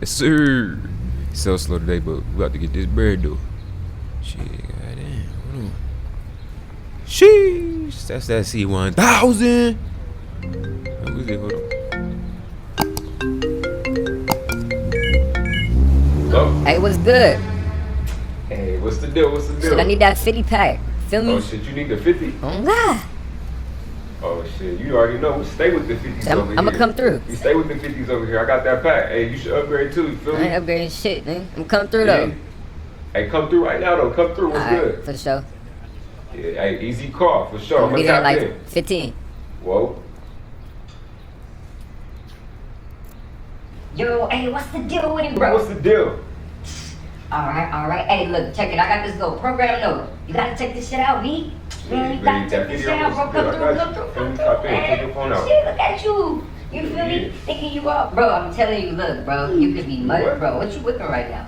Yes, sir. So slow today, but we about to get this bread though. Shit, goddamn. Hold on. Sheesh. That's that C1000. Who's it? Hold on. Hello? Hey, what's good? Hey, what's the deal? What's the deal? Shit, I need that 50 pack. Feel me? Oh shit, you need the 50? Oh, God. Oh shit, you already know. We stay with the 50s over here. I'ma come through. We stay with the 50s over here. I got that pack. Hey, you should upgrade too. You feel I me? ain't upgrading shit, man. I'm coming through, though. Hey, come through right now, though. Come through. What's good? For sure. Yeah, hey, easy call, for sure. I'm gonna be there like 15. Whoa. Yo, hey, what's the deal with it, bro? What's the deal? Alright. Hey, look, check it. I got this little program note. You gotta check this shit out, B. Man, you gotta check this shit out, bro. Come through. Take your phone out. Shit, look at you. You feel me? Thinking you up. Bro, I'm telling you, look, bro. You could be mud, bro. What you whipping right now?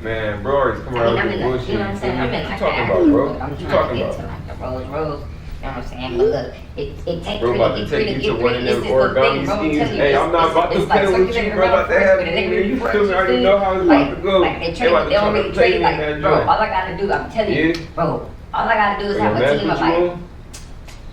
Man, bro, always come around with bullshit. You know what I'm saying? I'm in What like you talking about, bro? I'm What you trying talking to get about? to like the Rolls. You know what I'm saying? But look, it takes Bro, about to take you to one of them origami schemes. Hey, I'm not about to play with you, bro. About to have you, you feel me? I already know how it's about to go. Like they don't really trade like, bro, all I gotta do, I'm telling you, bro, all I gotta do is have a team of like,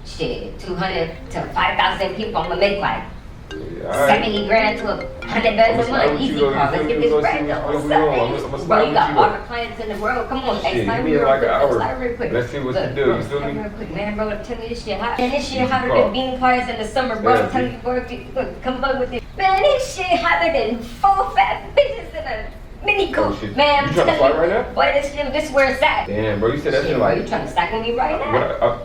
shit, 200 to 5,000 people. I'm gonna make like 70 grand to 100 bands a month. Easy call. Let's get this bread though. What's up, man? Bro, you got all the clients in the world. Come on, hey, slide real quick. Let's see what you do. You feel me? Real quick, man, bro. I'm telling you this shit hot. Man, this shit hotter than bean pies in the summer, bro. I'm telling you, bro. Look, come up with it. Man, this shit hotter than 4 fat bitches in a mini coupe. Man, I'm you trying to fight right now? Boy, this is where it's at. Damn, bro, you said that shit like. You trying to stack with me right now?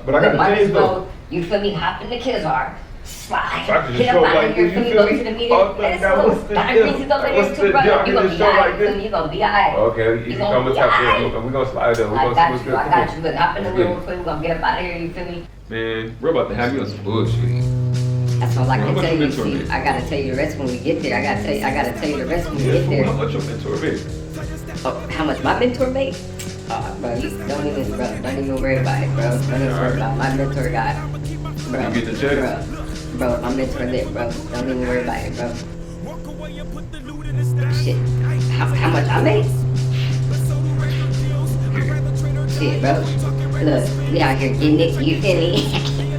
But I got the change though. You feel me? Hop in the Kizar. Slide. So I can just Get show up out like of here. this, Feel you me? feel Go me? to the meeting. Oh, Let's that go. was the Dr. deal. Reese's over What's there the too, brother. deal? You gonna be Show like alright. this. You gonna be alright. Okay, you can come and tap in. We gonna slide up. We I gonna got see what's you. good. I got you. Look, hop in the wheel real quick. We gonna get up out of here. You feel me? Man, we're about to have you on some bullshit. That's all I How can much tell your you. mentor See, make? I gotta tell you the rest when we get there. I gotta tell you the rest when we get there. How much your mentor make? Oh, how much my mentor made? Bro, you don't even worry about it, bro. Don't even worry about it. My mentor got, bro. You get the check? Bro, my mentor lit, bro. Don't even worry about it, bro. Shit, how much I made? Shit, bro. Look, we out here getting it, you feel me?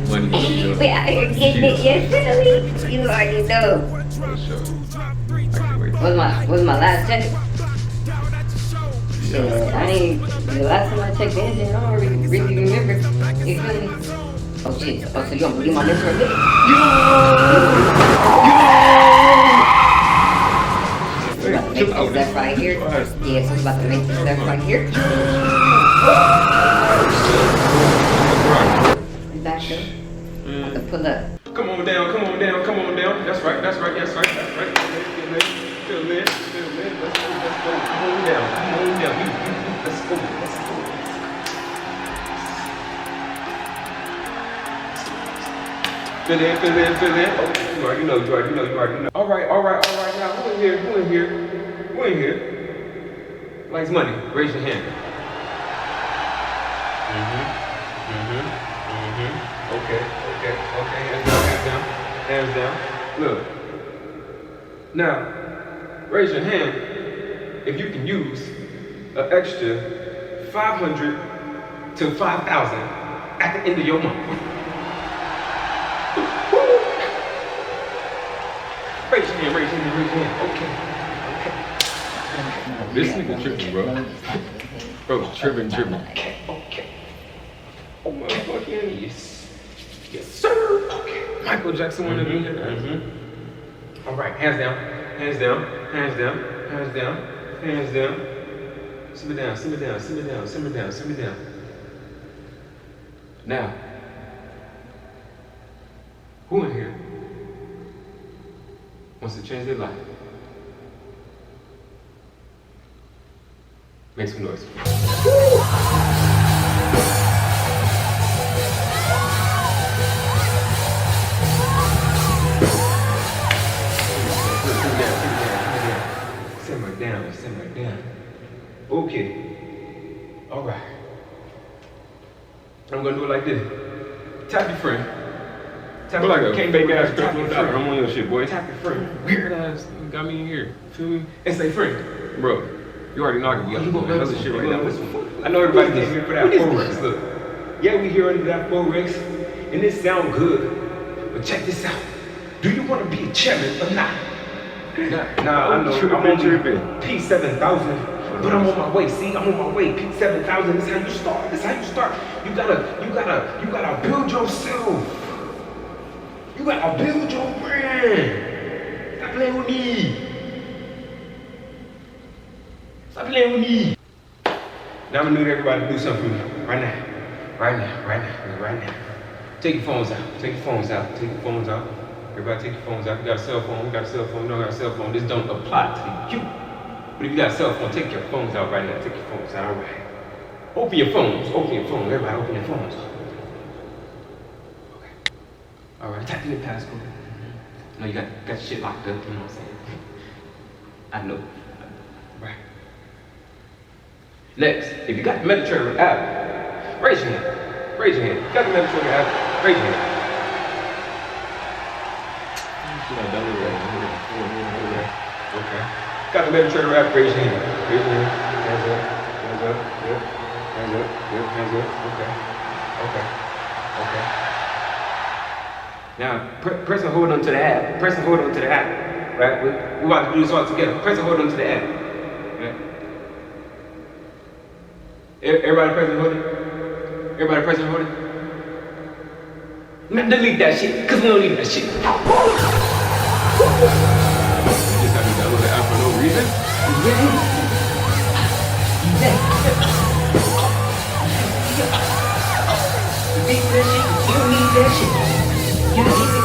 Money. We out here getting it, you feel me? You already know. For sure. I can't wait. What's my last check? Yeah, I ain't, the last time I checked the engine, I don't really remember. You feel me? Oh shit, so you gonna believe my mentor a bit? We're about to make this stuff right here. Yeah, so we're about to make this stuff right here. Back up. About to pull up. Come on down. That's right. Fill in. Let's go. Come on down. Let's go. Fill in. Oh, you already know. All right. Now, who in here? Likes money. Raise your hand. Okay. Hands down. Look. Now, raise your hand if you can use an extra 500 to 5,000 at the end of your month. Raise your hand. Okay. This nigga tripping, bro. Bro, tripping. Okay. Oh, motherfucking yes, sir. Okay. Michael Jackson wanted to be here. All right, hands down. Simmer down. Now, who in here wants to change their life? Make some noise. Simmer down. Okay. All right. I'm gonna do it like this. Tap your friend. Tap But like a can't fake do it. ass Tap crystal your dollar. friend. I'm on your shit, boy. Tap your friend. Weird ass got me in here. Feel me? And say friend. Bro, you already knocking me out. You gonna Other let shit right now. I know everybody came here for that fOrEvRrrR. Look, yeah, we here under that fOrEvRrrR, and it sound good. But check this out. Do you want to be a chairman or not? Nah, I know. I'm on P7000, but I'm on my way. See, I'm on my way. P7000 is how you start. This how you start. You gotta build yourself. You gotta build your brand. Stop playing with me. Stop playing with me. Now I'm gonna need everybody to do something for me. Right now. Right now. Take your phones out. Take your phones out. Everybody take your phones out. If you got a cell phone, you got a cell phone, you don't got a cell phone. This don't apply to you. But if you got a cell phone, take your phones out right now. Take your phones out, all right. Open your phones. Everybody open your phones. Okay. All right, type in the passcode. No, you got shit locked up, you know what I'm saying? I know. Right. Next, if you got the Mediterranean app, raise your hand. Raise your hand. You got the Mediterranean app, raise your hand. Okay. Got the Mediterranean app, raise your hand. Raise your hand. Hands up. Yep. Hands up. Okay. Now, press and hold onto the app. Right? We about to do this all together. Press and hold onto the app. Right? Everybody press and hold it? Now delete that shit, cause we don't need that shit. You just have to download the app for no reason? You don't need that shit. You don't need